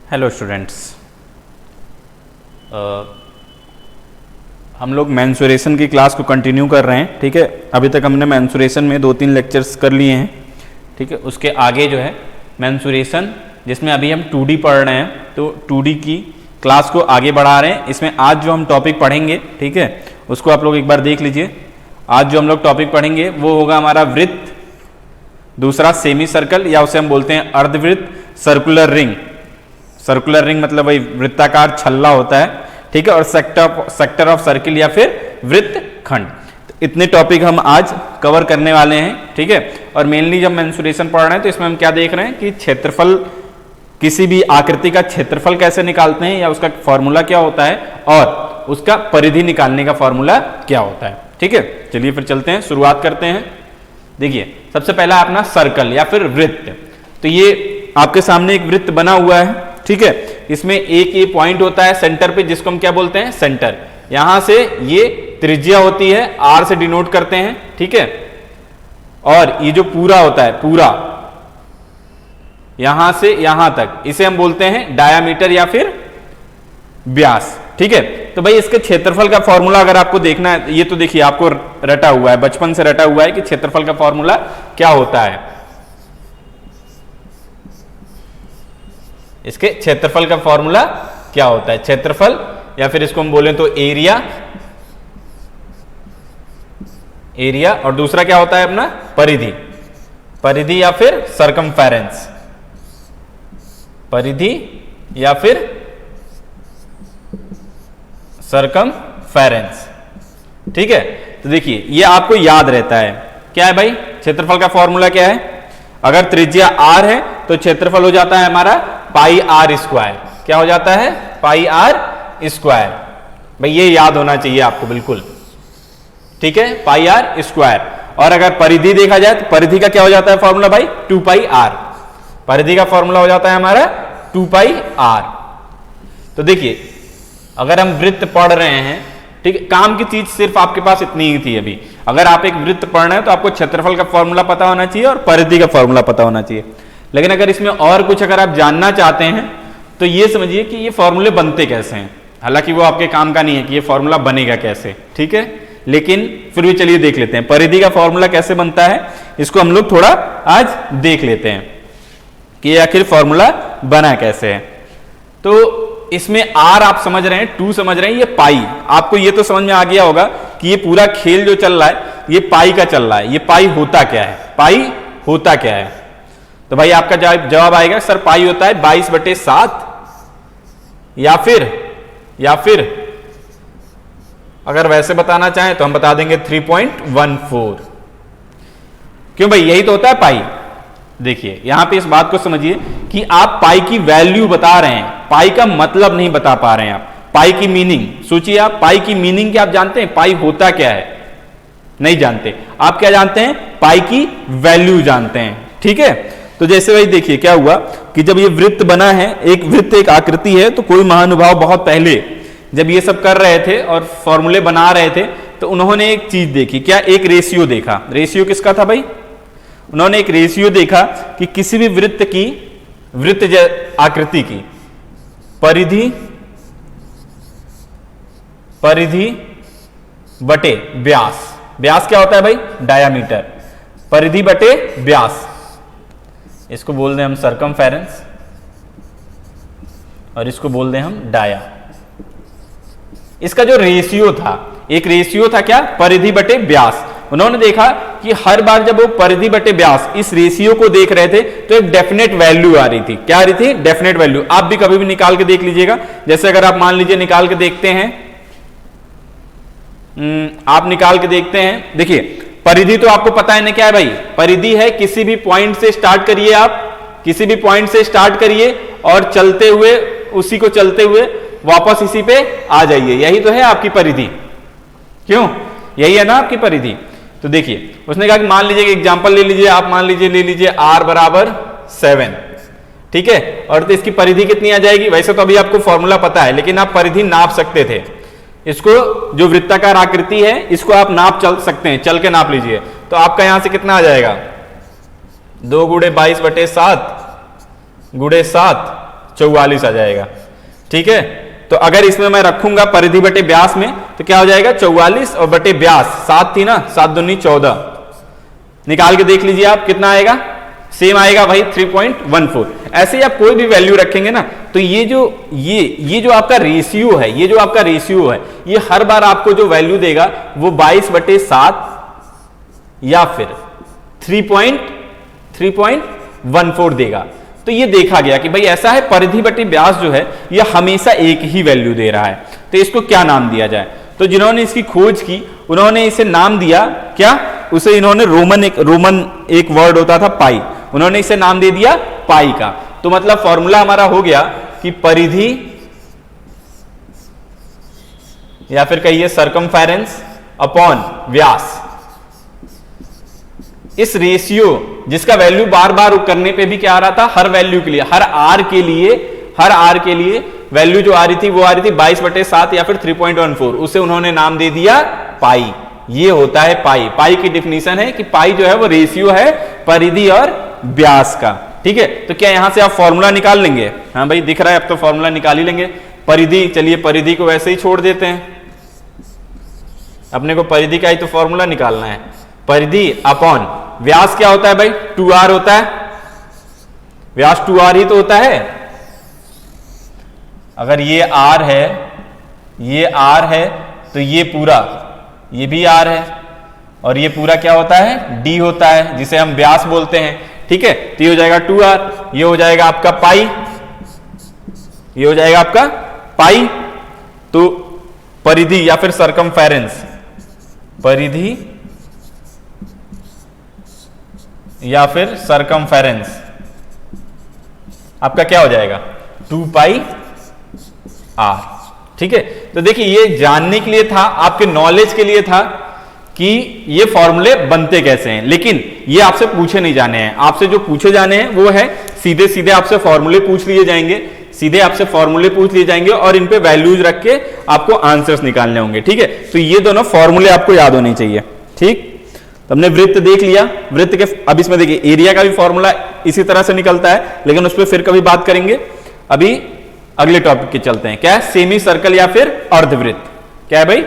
Hello students, हम लोग mensuration की क्लास को कंटिन्यू कर रहे हैं। ठीक है, अभी तक हमने मेंसुरेशन में 2-3 लेक्चर्स कर लिए हैं। ठीक है, उसके आगे जो है मेंसुरेशन, जिसमें अभी हम 2D पढ़ रहे हैं, तो 2D की क्लास को आगे बढ़ा रहे हैं। इसमें आज जो हम टॉपिक पढ़ेंगे, ठीक है, उसको आप लोग एक बार देख लीजिए। आज जो हम लोग टॉपिक पढ़ेंगे वो होगा हमारा वृत्त, दूसरा सेमी सर्कल या उसे हम बोलते हैं अर्धवृत्त, सर्कुलर रिंग। सर्कुलर रिंग मतलब वही वृत्ताकार छल्ला होता है। ठीक है, और सेक्टर ऑफ सर्किल या फिर वृत्त खंड। तो इतने टॉपिक हम आज कवर करने वाले हैं। ठीक है, और मेनली जब मेंसुरेशन पढ़ रहे हैं तो इसमें हम क्या देख रहे हैं कि क्षेत्रफल, किसी भी आकृति का क्षेत्रफल कैसे निकालते हैं या उसका फॉर्मूला क्या होता है और उसका परिधि निकालने का फॉर्मूला क्या होता है। ठीक है, चलिए फिर चलते हैं, शुरुआत करते हैं। देखिए, सबसे पहला अपना सर्कल या फिर वृत्त। तो ये आपके सामने एक वृत्त बना हुआ है। ठीक है, इसमें एक ये पॉइंट होता है सेंटर पे, जिसको हम क्या बोलते हैं, सेंटर। यहां से ये त्रिज्या होती है, आर से डिनोट करते हैं। ठीक है, और ये जो पूरा होता है, पूरा यहां से यहां तक, इसे हम बोलते हैं डायामीटर या फिर व्यास। ठीक है, तो भाई इसके क्षेत्रफल का फॉर्मूला अगर आपको देखना है, ये तो देखिए आपको रटा हुआ है, बचपन से रटा हुआ है कि क्षेत्रफल का फॉर्मूला क्या होता है। इसके क्षेत्रफल का फॉर्मूला क्या होता है, क्षेत्रफल या फिर इसको हम बोलें तो एरिया, एरिया, और दूसरा क्या होता है अपना परिधि, परिधि या फिर सरकमफेरेंस, परिधि या फिर सरकमफेरेंस। ठीक है, तो देखिए ये आपको याद रहता है। क्या है भाई, क्षेत्रफल का फॉर्मूला क्या है, अगर त्रिज्या r है तो क्षेत्रफल हो जाता है हमारा पाई आर स्क्वायर। क्या हो जाता है, पाई आर स्क्वायर। भाई ये याद होना चाहिए आपको बिल्कुल। ठीक है, पाई आर स्क्वायर। और अगर परिधि देखा जाए तो परिधि का क्या हो जाता है फॉर्मूला भाई, 2 पाई आर। परिधि का फॉर्मूला हो जाता है हमारा 2 पाई आर। तो देखिए, अगर हम वृत्त पढ़ रहे हैं, ठीक है, काम की चीज सिर्फ आपके पास इतनी ही थी अभी। अगर आप एक वृत्त पढ़ रहे हैं तो आपको क्षेत्रफल का फॉर्मूला पता होना चाहिए और परिधि का फॉर्मूला पता होना चाहिए। लेकिन अगर इसमें और कुछ अगर आप जानना चाहते हैं तो ये समझिए कि ये फॉर्मूले बनते कैसे हैं। हालांकि वो आपके काम का नहीं है कि ये फॉर्मूला बनेगा कैसे, ठीक है, लेकिन फिर भी चलिए देख लेते हैं परिधि का फॉर्मूला कैसे बनता है। इसको हम लोग थोड़ा आज देख लेते हैं कि आखिर फॉर्मूला बना कैसे है। तो इसमें r आप समझ रहे हैं, 2 समझ रहे हैं, ये पाई। आपको ये तो समझ में आ गया होगा कि ये पूरा खेल जो चल रहा है ये पाई का चल रहा है। ये पाई होता क्या है, पाई होता क्या है, तो भाई आपका जवाब आएगा सर पाई होता है 22/7 या फिर अगर वैसे बताना चाहें तो हम बता देंगे 3.14। क्यों भाई, यही तो होता है पाई। देखिए यहां पे इस बात को समझिए कि आप पाई की वैल्यू बता रहे हैं, पाई का मतलब नहीं बता पा रहे हैं आप। पाई की मीनिंग सोचिए, आप पाई की मीनिंग क्या आप जानते हैं, पाई होता क्या है, नहीं जानते। आप क्या जानते हैं, पाई की वैल्यू जानते हैं। ठीक है, तो जैसे भाई देखिए क्या हुआ कि जब ये वृत्त बना है, एक वृत्त एक आकृति है, तो कोई महानुभाव बहुत पहले जब ये सब कर रहे थे और फॉर्मूले बना रहे थे तो उन्होंने एक चीज देखी। क्या, एक रेशियो देखा। रेशियो किसका था भाई, उन्होंने एक रेशियो देखा कि किसी भी वृत्त की, वृत्त आकृति की परिधि बटे व्यास। व्यास क्या होता है भाई, डायामीटर। परिधि बटे व्यास, इसको बोल दें हम सरकमफेरेंस और इसको बोल दें हम डाया। इसका जो रेशियो था, एक रेशियो था क्या, परिधि बटे व्यास। उन्होंने देखा कि हर बार जब वो परिधि बटे व्यास इस रेशियो को देख रहे थे तो एक डेफिनेट वैल्यू आ रही थी। क्या आ रही थी, डेफिनेट वैल्यू। आप भी कभी भी निकाल के देख लीजिएगा। जैसे अगर आप मान लीजिए निकाल के देखते हैं, आप निकाल के देखते हैं, देखिए परिधि तो आपको पता है ना क्या है भाई, परिधि है किसी भी पॉइंट से स्टार्ट करिए, आप किसी भी पॉइंट से स्टार्ट करिए और चलते हुए, उसी को चलते हुए वापस इसी पे आ जाइए। यही तो है आपकी परिधि। क्यों, यही है ना आपकी परिधि। तो देखिए उसने कहा कि मान लीजिए एग्जांपल ले लीजिए, आप मान लीजिए r बराबर 7। ठीक है, और तो इसकी परिधि कितनी आ जाएगी। वैसे तो अभी आपको फॉर्मूला पता है, लेकिन आप परिधि नाप सकते थे। इसको जो वृत्ताकार आकृति है इसको आप नाप चल सकते हैं, चल के नाप लीजिए। तो आपका यहां से कितना आ जाएगा, 2 × 22/7 × 7 44 आ जाएगा। ठीक है, तो अगर इसमें मैं रखूंगा परिधि बटे व्यास में तो क्या हो जाएगा 44 और बटे व्यास 7 थी ना, 7 दूनी 14, निकाल के देख लीजिए आप कितना आएगा, सेम आएगा भाई 3.14। ऐसे ही आप कोई भी वैल्यू रखेंगे ना तो ये जो आपका रेशियो है, ये जो आपका रेशियो है, ये हर बार आपको जो वैल्यू देगा वो 22/7 या फिर 3.14 देगा। तो ये देखा गया कि भाई ऐसा है, परिधि बटे व्यास जो है ये हमेशा एक ही वैल्यू दे रहा है, तो इसको क्या नाम दिया जाए। तो जिन्होंने इसकी खोज की उन्होंने इसे नाम दिया क्या, उसे इन्होंने रोमन एक वर्ड होता था पाई, उन्होंने इसे नाम दे दिया पाई का। तो मतलब फॉर्मूला हमारा हो गया कि परिधि या फिर कहिए सरकमफेरेंस अपॉन व्यास, इस रेशियो जिसका वैल्यू बार बार करने पे भी क्या आ रहा था, हर वैल्यू के लिए, हर आर के लिए वैल्यू जो आ रही थी वो आ रही थी 22/7 या फिर 3.14, उसे उन्होंने नाम दे दिया पाई। ये होता है पाई। पाई की डिफिनीशन है कि पाई जो है वो रेशियो है परिधि और व्यास का। ठीक है, तो क्या यहां से आप फॉर्मूला निकाल लेंगे? हाँ भाई दिख रहा है, अब तो फॉर्मूला निकाल ही लेंगे। परिधि, चलिए परिधि को वैसे ही छोड़ देते हैं, अपने को परिधि का ही तो फॉर्मूला निकालना है। परिधि अपॉन व्यास क्या होता है भाई, 2r होता है, व्यास 2r ही तो होता है। अगर ये r है, ये r है, तो ये पूरा, ये भी r है, और ये पूरा क्या होता है, d होता है, जिसे हम व्यास बोलते हैं। ठीक है, तो ये हो जाएगा 2r, ये हो जाएगा आपका पाई, ये हो जाएगा आपका पाई। तो परिधि या फिर सरकमफेरेंस, परिधि या फिर सरकमफेरेंस आपका क्या हो जाएगा 2πr। ठीक है, तो देखिए ये जानने के लिए था, आपके नॉलेज के लिए था कि ये फॉर्मूले बनते कैसे हैं, लेकिन ये आपसे पूछे नहीं जाने हैं। आपसे जो पूछे जाने हैं वो है सीधे सीधे आपसे फॉर्मूले पूछ लिए जाएंगे, सीधे आपसे फॉर्मूले पूछ लिए जाएंगे और इन पे वैल्यूज रख के आपको आंसर्स निकालने होंगे। ठीक है, तो ये दोनों फॉर्मूले आपको याद होने चाहिए। ठीक, तो हमने वृत्त देख लिया, वृत्त के अब इसमें देखिए एरिया का भी फॉर्मूला इसी तरह से निकलता है, लेकिन उस पर फिर कभी बात करेंगे। अभी अगले टॉपिक के चलते हैं, क्या है, सेमी सर्कल या फिर अर्धवृत्त। क्या है भाई,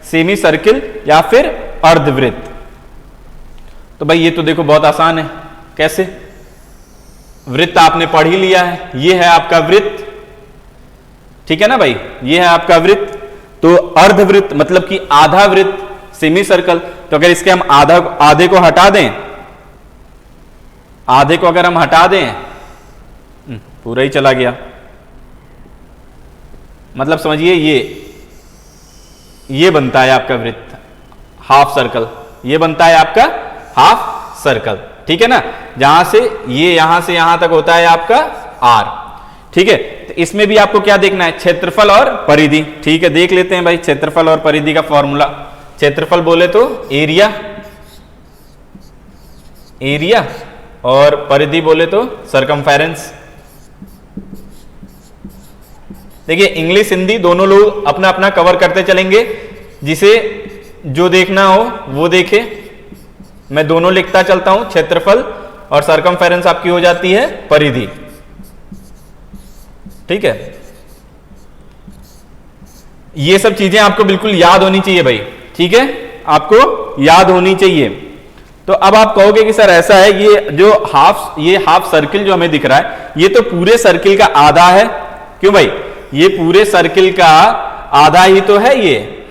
सेमी सर्किल या फिर अर्धवृत्त। तो भाई ये तो देखो बहुत आसान है, कैसे, वृत्त आपने पढ़ ही लिया है, ये है आपका वृत्त। ठीक है ना भाई, ये है आपका वृत्त। तो अर्धवृत्त मतलब कि आधा वृत्त, सेमी सर्कल। तो अगर इसके हम आधे को हटा दें, आधे को अगर हम हटा दें, पूरा ही चला गया, मतलब समझिए ये बनता है आपका वृत्त, हाफ सर्कल, ये बनता है आपका हाफ सर्कल। ठीक है ना, जहां से ये यहां से यहां तक होता है आपका r। ठीक है, तो इसमें भी आपको क्या देखना है, क्षेत्रफल और परिधि। ठीक है, देख लेते हैं भाई क्षेत्रफल और परिधि का फॉर्मूला। क्षेत्रफल बोले तो एरिया, एरिया, और परिधि बोले तो सरकमफेरेंस। देखिए इंग्लिश हिंदी दोनों लोग अपना अपना कवर करते चलेंगे, जिसे जो देखना हो वो देखे। मैं दोनों लिखता चलता हूं, क्षेत्रफल और सरकमफेरेंस आपकी हो जाती है परिधि। ठीक है, ये सब चीजें आपको बिल्कुल याद होनी चाहिए भाई। ठीक है, आपको याद होनी चाहिए। तो अब आप कहोगे कि सर ऐसा है, ये हाफ सर्किल जो हमें दिख रहा है ये तो पूरे सर्किल का आधा है। क्यों भाई, ये पूरे सर्किल का आधा ही तो है, ये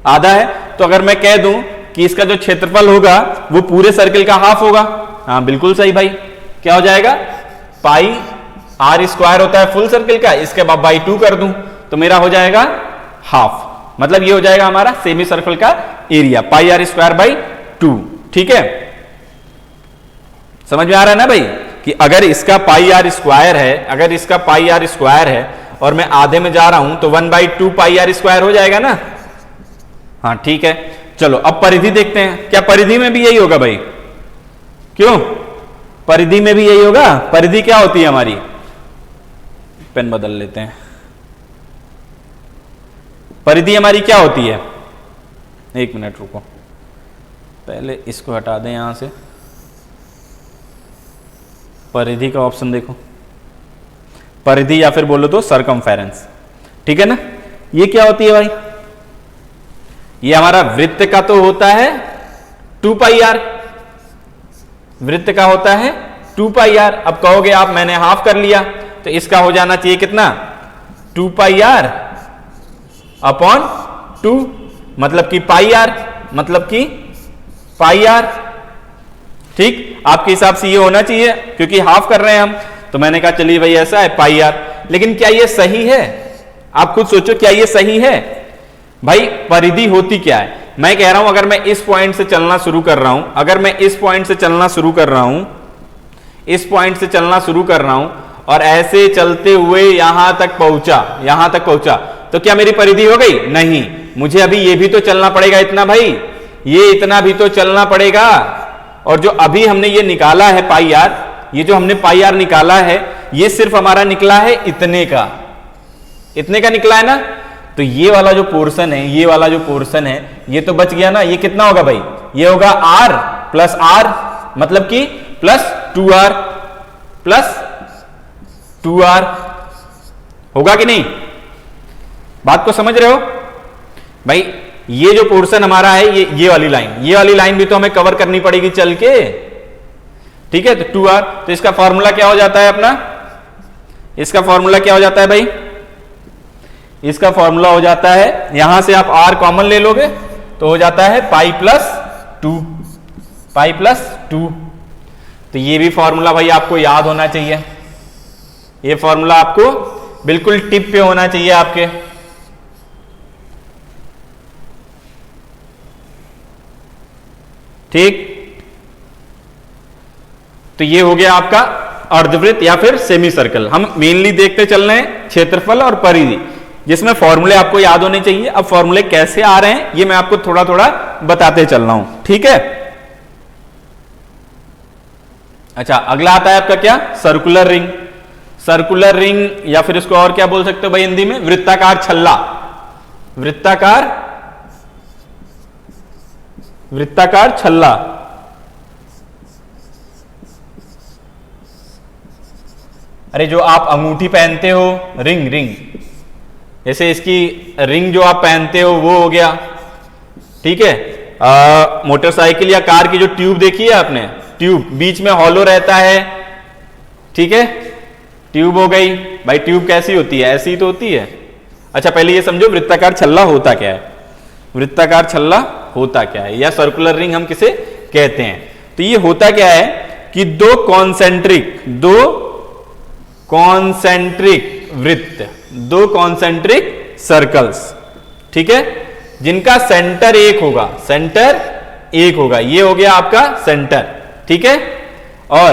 आधा है। तो अगर मैं कह दूं कि इसका जो क्षेत्रफल होगा वो पूरे सर्किल का हाफ होगा, हाँ बिल्कुल सही भाई। क्या हो जाएगा, पाई r स्क्वायर होता है फुल सर्किल का, इसके बाद बाई 2 कर दूं तो मेरा हो जाएगा हाफ। मतलब ये हो जाएगा हमारा सेमी सर्कल का area, pi r square by 2। ठीक है, समझ में आ रहा है ना भाई, कि अगर इसका पाई r स्क्वायर है, अगर इसका पाई r स्क्वायर है और मैं आधे में जा रहा हूं तो 1/2 पाई r स्क्वायर हो जाएगा ना। हाँ ठीक है, चलो अब परिधि देखते हैं। क्या परिधि में भी यही होगा भाई? क्यों, परिधि में भी यही होगा। परिधि क्या होती है हमारी, पेन बदल लेते हैं। परिधि हमारी क्या होती है, एक मिनट रुको, पहले इसको हटा दें यहां से। परिधि का ऑप्शन देखो, परिधि या फिर बोलो तो सरकमफेरेंस, ठीक है ना। ये क्या होती है भाई, ये हमारा वृत्त का तो होता है 2 पाई आर, वृत्त का होता है 2 पाई आर। अब कहोगे आप मैंने हाफ कर लिया, तो इसका हो जाना चाहिए कितना, 2 पाई आर अपॉन 2, मतलब कि पाई आर, मतलब कि पाई आर। ठीक, आपके हिसाब से ये होना चाहिए क्योंकि हाफ कर रहे हैं हम, तो मैंने कहा चलिए भाई ऐसा है पाई आर। लेकिन क्या ये सही है, आप खुद सोचो, क्या ये सही है भाई। परिधि होती क्या है, मैं कह रहा हूं अगर मैं इस पॉइंट से चलना शुरू कर रहा हूं, अगर मैं इस पॉइंट से चलना शुरू कर रहा हूं, इस पॉइंट से चलना शुरू कर रहा हूं और ऐसे चलते हुए यहां तक पहुंचा, यहां तक पहुंचा, तो क्या मेरी परिधि हो गई, नहीं, मुझे अभी ये भी तो चलना पड़ेगा इतना भाई, ये इतना भी तो चलना पड़ेगा। और जो अभी हमने ये निकाला है पाई आर, ये जो हमने पाई आर निकाला है, ये सिर्फ हमारा निकला है इतने का, इतने का निकला है ना। तो ये वाला जो पोर्शन है, ये वाला जो पोर्शन है, ये तो बच गया ना। ये कितना होगा भाई, ये होगा r प्लस आर, मतलब कि प्लस 2r प्लस 2r, होगा कि नहीं, बात को समझ रहे हो भाई। ये जो पोर्शन हमारा है, ये वाली लाइन, ये वाली लाइन भी तो हमें कवर करनी पड़ेगी चल के, ठीक है। तो 2r, तो इसका फॉर्मूला क्या हो जाता है अपना, इसका फॉर्मूला क्या हो जाता है भाई, इसका फॉर्मूला हो जाता है, यहां से आप r कॉमन ले लोगे तो हो जाता है पाई प्लस 2, पाई प्लस 2। तो ये भी फॉर्मूला भाई आपको याद होना चाहिए, ये फॉर्मूला आपको बिल्कुल टिप पे होना चाहिए आपके। ठीक, तो ये हो गया आपका अर्धवृत्त या फिर सेमी सर्कल। हम मेनली देखते चल रहे हैं क्षेत्रफल और परिधि, जिसमें फॉर्मूले आपको याद होने चाहिए। अब फॉर्मूले कैसे आ रहे हैं ये मैं आपको थोड़ा थोड़ा बताते चल रहा हूं, ठीक है। अच्छा, अगला आता है आपका क्या, सर्कुलर रिंग। सर्कुलर रिंग या फिर इसको और क्या बोल सकते हो भाई हिंदी में, वृत्ताकार छल्ला, वृत्ताकार छल्ला। अरे जो आप अंगूठी पहनते हो, रिंग, जैसे इसकी रिंग जो आप पहनते हो वो हो गया, ठीक है। मोटरसाइकिल या कार की जो ट्यूब देखी है आपने, ट्यूब बीच में हॉलो रहता है, ठीक है, ट्यूब हो गई भाई। ट्यूब कैसी होती है, ऐसी तो होती है। अच्छा, पहले ये समझो वृत्ताकार छल्ला होता क्या है, वृत्ताकार छल्ला होता क्या है, या सर्कुलर रिंग हम किसे कहते हैं। तो ये होता क्या है कि दो कॉन्सेंट्रिक वृत्त, दो कॉन्सेंट्रिक सर्कल्स, ठीक है, जिनका सेंटर एक होगा, सेंटर एक होगा। ये हो गया आपका सेंटर, ठीक है। और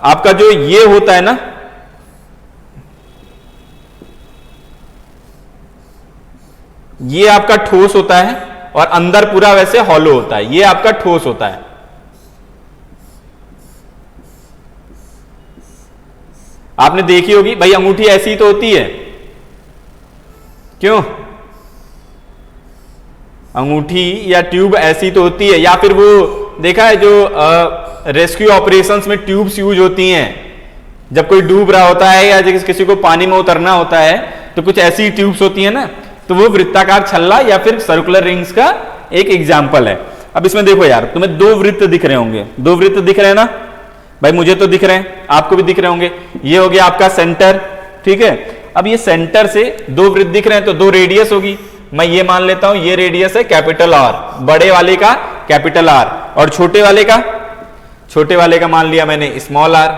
आपका जो ये होता है ना, ये आपका ठोस होता है और अंदर पूरा वैसे हॉलो होता है, ये आपका ठोस होता है। आपने देखी होगी भाई, अंगूठी ऐसी तो होती है, क्यों, अंगूठी या ट्यूब ऐसी तो होती है। या फिर वो देखा है जो रेस्क्यू ऑपरेशंस में ट्यूब्स यूज होती हैं, जब कोई डूब रहा होता है या किसी को पानी में उतरना होता है, तो कुछ ऐसी ट्यूब्स होती है ना, तो वो वृत्ताकार छल्ला या फिर सर्कुलर रिंग्स का एक एग्जाम्पल है। अब इसमें देखो यार, तुम्हें दो वृत्त दिख रहे होंगे, दो वृत्त दिख रहे हैं ना भाई, मुझे तो दिख रहे हैं, आपको भी दिख रहे होंगे। ये हो गया आपका सेंटर, ठीक है। अब ये सेंटर से दो वृत्त दिख रहे हैं तो दो रेडियस होगी। मैं ये मान लेता हूं ये रेडियस है कैपिटल आर, बड़े वाले का कैपिटल आर, और छोटे वाले का मान लिया मैंने स्मॉल आर,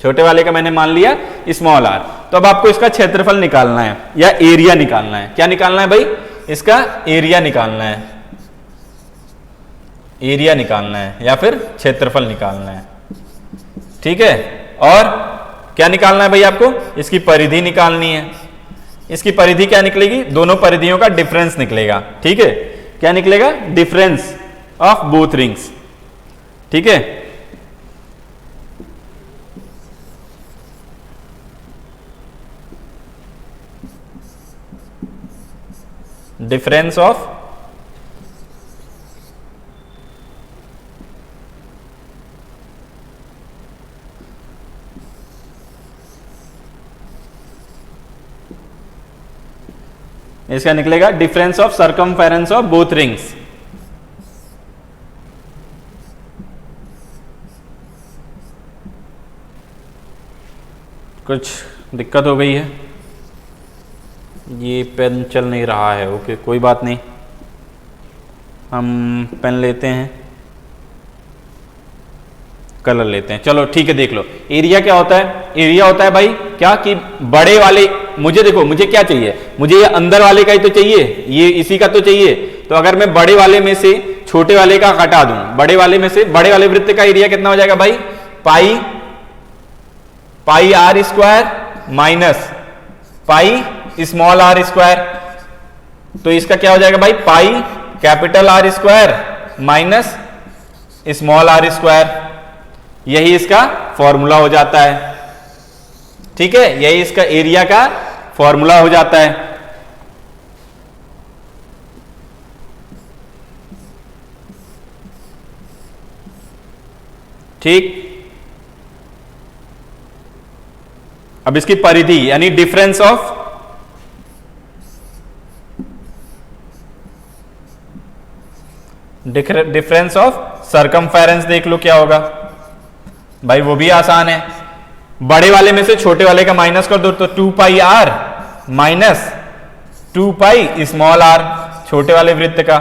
छोटे वाले का मैंने मान लिया स्मॉल आर। तो अब आपको इसका क्षेत्रफल निकालना है या एरिया निकालना है। क्या निकालना है भाई, इसका एरिया निकालना है, एरिया निकालना है या फिर क्षेत्रफल निकालना है, ठीक है। और क्या निकालना है भाई आपको, इसकी परिधि निकालनी है। इसकी परिधि क्या निकलेगी, दोनों परिधियों का डिफरेंस निकलेगा, ठीक है। क्या निकलेगा, डिफरेंस ऑफ बोथ रिंग्स, ठीक है। डिफरेंस ऑफ इसका निकलेगा difference of circumference of both rings. कुछ दिक्कत हो गई है, ये पेन चल नहीं रहा है। ओके कोई बात नहीं, हम पेन लेते हैं, कलर लेते हैं। चलो ठीक है, देख लो एरिया क्या होता है। एरिया होता है भाई क्या कि बड़े वाले, मुझे देखो मुझे क्या चाहिए, मुझे ये अंदर वाले का ही तो चाहिए, ये इसी का तो चाहिए। तो अगर मैं बड़े वाले में से छोटे वाले का हटा दूं, बड़े वाले में से बड़े वाले वृत्त का एरिया कितना हो जाएगा भाई, pi are square minus pi small r square. तो इसका क्या हो जाएगा भाई, pi capital r square minus small r square. यही इसका फॉर्मूला हो जाता है। ठीक है, यही इसका एरिया का फॉर्मूला हो जाता है। ठीक, अब इसकी परिधि यानी डिफरेंस ऑफ सर्कमफेरेंस देख लो क्या होगा भाई, वो भी आसान है। बड़े वाले में से छोटे वाले का माइनस कर दो तो 2 pi r minus 2 pi small r, छोटे वाले वृत्त का।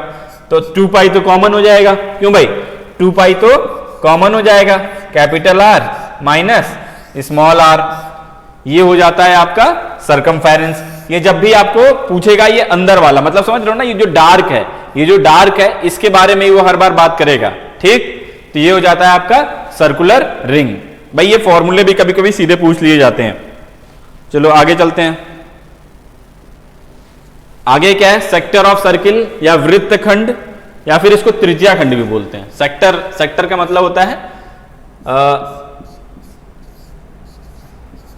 तो 2 पाई तो कॉमन हो जाएगा, क्यों भाई 2 पाई तो कॉमन हो जाएगा, capital R minus small R. ये हो जाता है आपका सर्कमफेरेंस। ये जब भी आपको पूछेगा ये अंदर वाला, मतलब समझ रहे हो ना, ये जो डार्क है, ये जो डार्क है इसके बारे में वो हर बार बात करेगा। ठीक, तो ये हो जाता है आपका सर्कुलर रिंग। भाई ये फॉर्मूले भी कभी कभी सीधे पूछ लिए जाते हैं। चलो आगे चलते हैं। आगे क्या है, सेक्टर ऑफ सर्किल या वृत्तखंड, या फिर इसको त्रिज्या खंड भी बोलते हैं। सेक्टर का मतलब होता है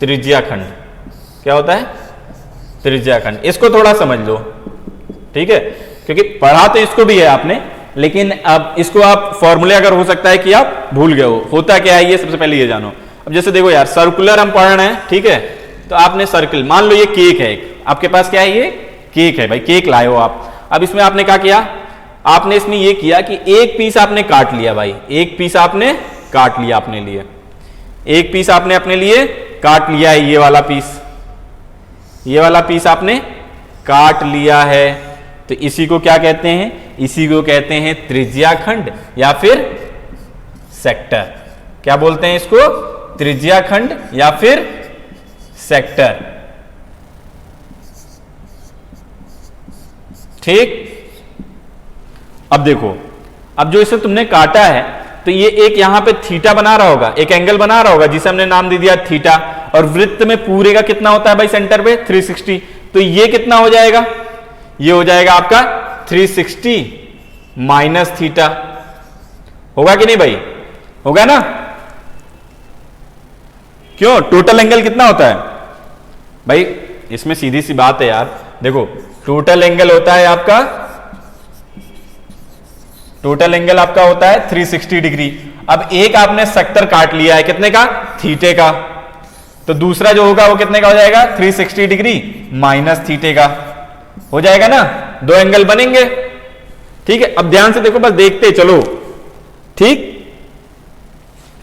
त्रिज्या खंड। क्या होता है, त्रिज्या खंड। इसको थोड़ा समझ लो, ठीक है, क्योंकि पढ़ा तो इसको भी है आपने, लेकिन अब इसको आप फॉर्मूले अगर हो सकता है कि आप भूल गए हो। होता क्या है ये सबसे पहले ये जानो। अब जैसे देखो यार, सर्कुलर हम पढ़ रहे हैं, ठीक है, तो आपने सर्किल, मान लो ये केक है एक, आपके पास क्या है, ये केक है भाई, केक लाए हो आप। अब इसमें आपने क्या किया, आपने इसमें ये किया कि एक पीस आपने काट लिया भाई, एक पीस आपने काट लिया अपने लिए, एक पीस आपने अपने लिए काट लिया है, ये वाला पीस, ये वाला पीस आपने काट लिया है। तो इसी को क्या कहते हैं, इसी को कहते हैं त्रिज्या खंड या फिर सेक्टर। क्या बोलते हैं इसको, त्रिज्या खंड या फिर सेक्टर। ठीक, अब देखो, अब जो इसे तुमने काटा है तो ये एक यहां पे थीटा बना रहा होगा, एक एंगल बना रहा होगा जिसे हमने नाम दे दिया थीटा। और वृत्त में पूरे का कितना होता है भाई सेंटर पे 360। तो ये कितना हो जाएगा, ये हो जाएगा आपका 360 माइनस थीटा। होगा कि नहीं भाई, होगा ना। क्यों, टोटल एंगल कितना होता है भाई, इसमें सीधी सी बात है यार। देखो टोटल एंगल होता है आपका, टोटल एंगल आपका होता है 360 डिग्री। अब एक आपने सेक्टर काट लिया है कितने का, थीटे का, तो दूसरा जो होगा वो कितने का हो जाएगा, 360 डिग्री माइनस थीटे का हो जाएगा ना। दो एंगल बनेंगे, ठीक है। अब ध्यान से देखो, बस देखते चलो, ठीक,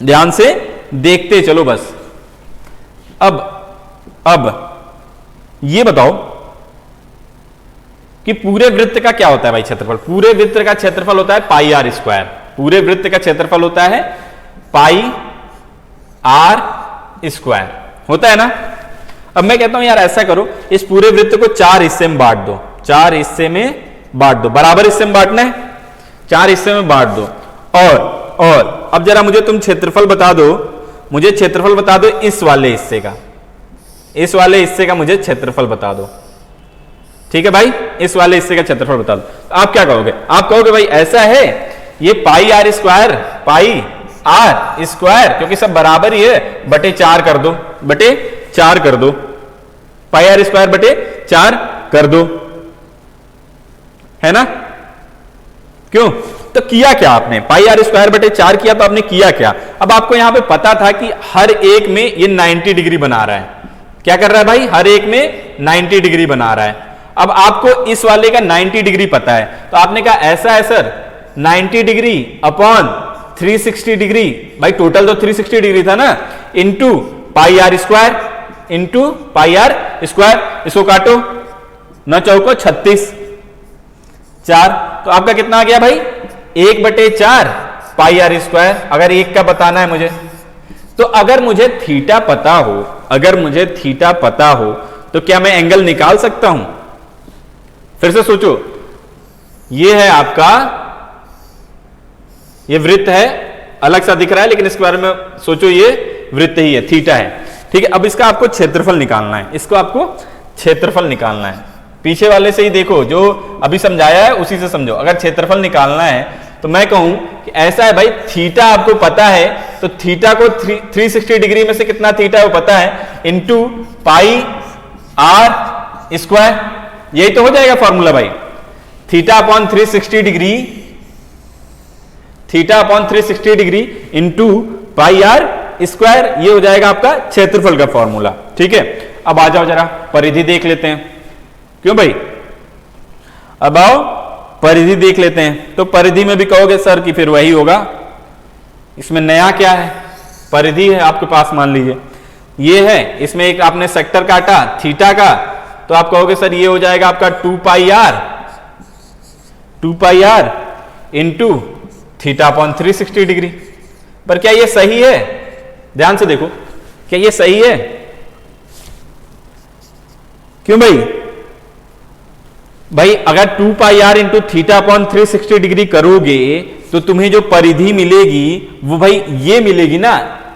ध्यान से देखते चलो बस। अब ये बताओ कि पूरे वृत्त का क्या होता है भाई क्षेत्रफल। पूरे वृत्त का क्षेत्रफल होता है पाई आर स्क्वायर। पूरे वृत्त का क्षेत्रफल होता है पाई आर स्क्वायर, होता है ना। अब मैं कहता हूं यार ऐसा करो, इस पूरे वृत्त को 4 हिस्से में बांट दो, 4 हिस्से में बांट दो, बराबर हिस्से में बांटना है, 4 हिस्से में बांट दो। और अब जरा मुझे तुम क्षेत्रफल बता दो, मुझे क्षेत्रफल बता दो इस वाले हिस्से का, इस वाले हिस्से का मुझे क्षेत्रफल बता दो, ठीक है भाई, इस वाले हिस्से का क्षेत्रफल बता दो। तो आप क्या कहोगे, आप कहोगे भाई ऐसा है, ये pi are square, pi are square, क्योंकि सब बराबर ही है, बटे 4 कर दो, बटे 4 कर दो, पाई आर स्क्वायर बटे 4 कर दो, है ना। क्यों, तो किया क्या आपने, पाई आर स्क्वायर बटे 4 किया, तो आपने किया क्या। अब आपको यहां पे पता था कि हर एक में ये 90 डिग्री बना रहा है। क्या कर रहा है भाई, हर एक में 90 डिग्री बना रहा है। अब आपको इस वाले का 90 डिग्री पता है, तो आपने कहा ऐसा है सर 90 डिग्री अपॉन 360 डिग्री, भाई टोटल तो 360 डिग्री था ना, into pi are square, into pi are square. इसको काटो, 9 चौको 36, 4, तो आपका कितना आ गया भाई 1/4 पाई आर स्क्वायर। अगर 1 का बताना है मुझे, तो अगर मुझे थीटा पता हो, अगर मुझे थीटा पता हो तो क्या मैं एंगल निकाल सकता हूं? फिर से सोचो, ये है आपका, ये वृत्त है, अलग सा दिख रहा है लेकिन इसके बारे में सोचो, ये वृत्त ही है, थीटा है, ठीक है। अब इसका आपको क्षेत्रफल निकालना है, इसको आपको क्षेत्रफल निकालना है। पीछे वाले से ही देखो, जो अभी समझाया है उसी से समझो। अगर क्षेत्रफल निकालना है तो मैं कहूं कि ऐसा है भाई, थीटा आपको पता है, तो थीटा को 360 डिग्री में से कितना थीटा है वो पता है, इंटू पाई आर स्क्वायर, यही तो हो जाएगा फॉर्मूला भाई। Theta upon 360 degree, theta upon 360 degree into pi are square, ये हो जाएगा आपका क्षेत्रफल का फॉर्मूला, ठीक है। अब आ जाओ जरा परिधि देख लेते हैं, क्यों भाई, अब आओ परिधि देख लेते हैं। तो परिधि में भी कहोगे सर कि फिर वही होगा, इसमें नया क्या है, परिधि है आपके पास, मान लीजिए ये है, इसमें एक आपने सेक्टर काटा थीटा का, तो आप कहोगे सर ये हो जाएगा आपका 2 pi r into theta upon 360 degree. पर क्या ये सही है? ध्यान से देखो, क्या ये सही है? क्यों भाई? भाई अगर 2 pi r into theta upon 360 degree करोगे तो तुम्हें जो परिधि मिलेगी वो भाई ये मिलेगी ना,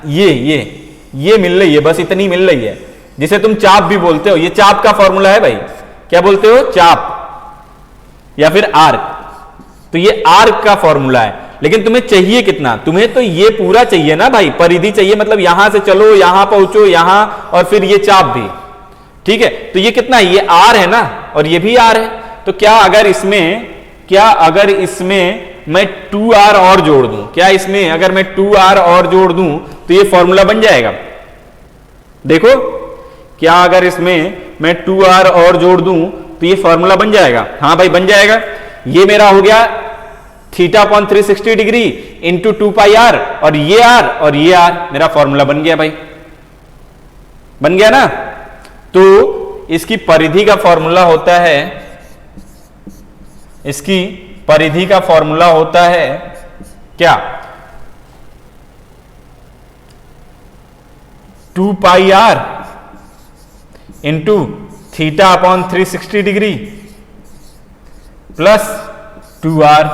ये मिल रही है, बस इतनी मिल रही है, जिसे तुम चाप भी बोलते हो। ये चाप का फॉर्मूला है भाई, क्या बोलते हो, चाप या फिर आर्क। तो ये आर्क का फॉर्मूला है, लेकिन तुम्हें चाहिए कितना? तुम्हें तो ये पूरा चाहिए ना भाई, परिधि चाहिए, मतलब यहां से चलो यहां पहुंचो, यहां, और फिर ये चाप भी, ठीक है। तो ये कितना है, ये आर है ना, और ये भी आर है। तो क्या अगर इसमें मैं 2r और जोड़ दूं, क्या इसमें अगर मैं 2r और जोड़ दूं तो ये फॉर्मूला बन जाएगा? देखो, क्या अगर इसमें मैं 2r और जोड़ दूं तो ये फॉर्मूला बन जाएगा? हाँ भाई बन जाएगा। ये मेरा हो गया theta upon 360 degree into 2 pi R, और ये आर मेरा फॉर्मूला बन गया भाई, बन गया ना। तो इसकी परिधि का फॉर्मूला होता है, इसकी परिधि का फॉर्मूला होता है क्या, 2 pi r into theta upon 360 degree plus 2r।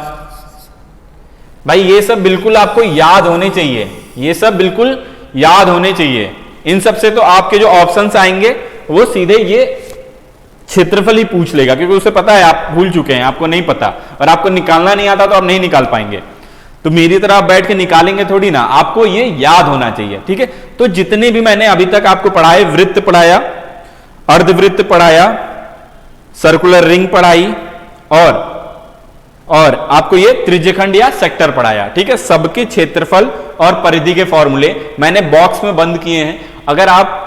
भाई ये सब बिल्कुल आपको याद होने चाहिए, ये सब बिल्कुल याद होने चाहिए। इन सब से तो आपके जो ऑप्शंस आएंगे वो सीधे ये क्षेत्रफल ही पूछ लेगा, क्योंकि उसे पता है आप भूल चुके हैं, आपको नहीं पता, और आपको निकालना नहीं आता तो आप नहीं निकाल पाएंगे। तो मेरी तरह आप बैठ के निकालेंगे थोड़ी ना, आपको ये याद होना चाहिए, ठीक है। तो जितने भी मैंने अभी तक आपको पढ़ाए, वृत्त पढ़ाया, अर्धवृत्त पढ़ाया, सर्कुलर रिंग पढ़ाई, और आपको ये त्रिज्यखंड या सेक्टर पढ़ाया, ठीक है। सबके क्षेत्रफल और परिधि के फॉर्मूले मैंने बॉक्स में बंद किए हैं। अगर आप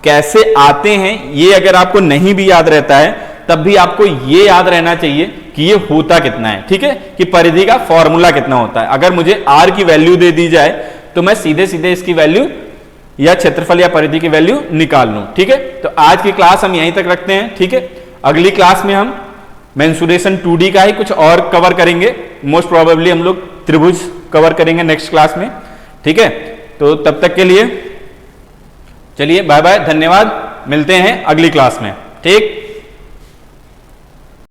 कैसे आते हैं ये अगर आपको नहीं भी याद रहता है, तब भी आपको ये याद रहना चाहिए कि ये होता कितना है, ठीक है, कि परिधि का फॉर्मूला कितना होता है। अगर मुझे r की वैल्यू दे दी जाए तो मैं सीधे सीधे इसकी वैल्यू या क्षेत्रफल या परिधि की वैल्यू निकाल लूं, ठीक है। तो आज की क्लास हम यहीं तक रखते हैं, ठीक है। अगली क्लास में हम मेंसुरेशन 2D का ही कुछ और कवर करेंगे, मोस्ट प्रोबेबली हम लोग त्रिभुज कवर करेंगे नेक्स्ट क्लास में, ठीक है। तो तब तक के लिए चलिए बाय बाय, धन्यवाद, मिलते हैं अगली क्लास में, ठीक।